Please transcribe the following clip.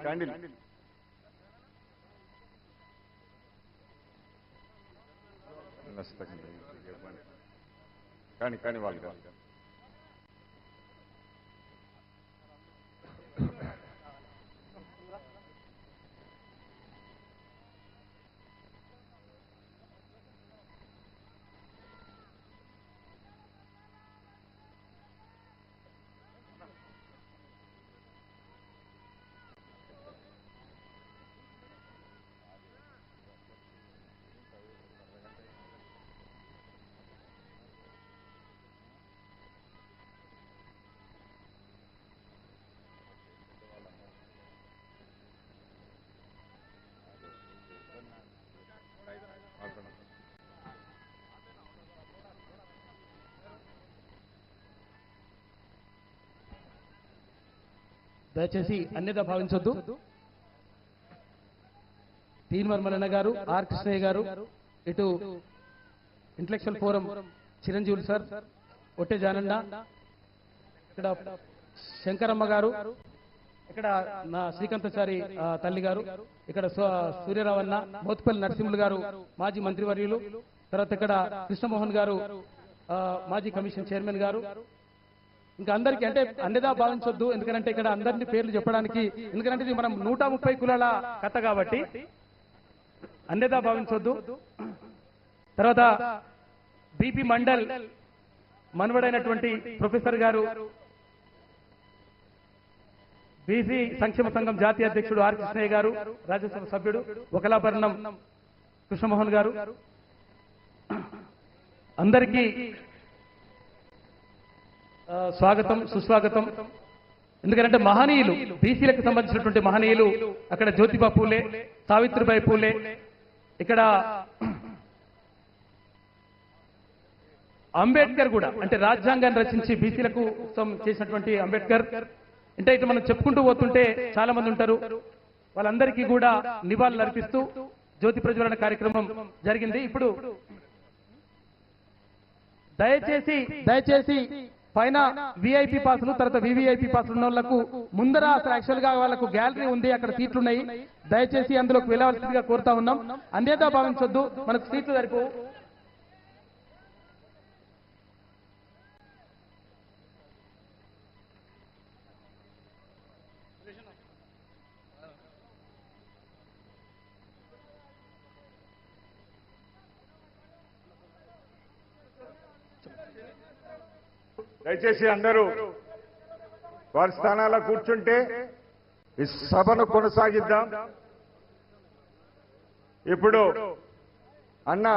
Candle కానీ వాళ్ళు దయచేసి అన్యత భావించొద్దు. తీన్వర్మలన్న గారు, ఆర్ కృష్ణయ్య గారు, ఇటు ఇంటలెక్చువల్ ఫోరం చిరంజీవులు సార్, ఒట్టే జానన్న, ఇక్కడ శంకరమ్మ గారు, ఇక్కడ నా శ్రీకాంతచారి తల్లి గారు, ఇక్కడ సూర్యరావన్న, మోత్పల్లి నరసింహులు గారు మాజీ మంత్రివర్యులు, తర్వాత ఇక్కడ కృష్ణమోహన్ గారు మాజీ కమిషన్ చైర్మన్ గారు, ఇంకా అందరికీ అంటే అన్నిదా భావించొద్దు. ఎందుకంటే ఇక్కడ అందరినీ పేర్లు చెప్పడానికి, ఎందుకంటే ఇది మనం 130 కులాల కథ కాబట్టి అన్నిదా భావించొద్దు. తర్వాత బీపీ మండల్ మనవడైనటువంటి ప్రొఫెసర్ గారు, బీసీ సంక్షేమ సంఘం జాతీయ అధ్యక్షుడు ఆర్ కృష్ణయ్య గారు, రాజ్యసభ సభ్యుడు ఒకలాభరణం కృష్ణమోహన్ గారు, అందరికీ స్వాగతం సుస్వాగతం. ఎందుకంటే మహనీయులు, బీసీలకు సంబంధించినటువంటి మహనీయులు అక్కడ జ్యోతిబా పూలే, సావిత్రిబాయి పూలే, ఇక్కడ అంబేద్కర్ కూడా, అంటే రాజ్యాంగాన్ని రచించి బీసీలకు చేసినటువంటి అంబేద్కర్. అంటే ఇటు మనం చెప్పుకుంటూ పోతుంటే చాలా మంది ఉంటారు. వాళ్ళందరికీ కూడా నివాళులు అర్పిస్తూ జ్యోతి ప్రజ్వలన కార్యక్రమం జరిగింది. ఇప్పుడు దయచేసి పైన విఐపి పాసులు, తర్వాత వివిఐపి పాసులు ఉన్న వాళ్ళకు ముందర అసలు యాక్చువల్ గా వాళ్ళకు గ్యాలరీ ఉంది, అక్కడ సీట్లు ఉన్నాయి. దయచేసి అందులోకి వెళ్ళవలసిందిగా కోరుతా ఉన్నాం. అన్యదా భావించొద్దు, మనకు సీట్లు సరిపోవు. దయచేసి అందరూ వారి స్థానాల్లో కూర్చుంటే ఈ సభను కొనసాగిద్దాం. ఇప్పుడు అన్న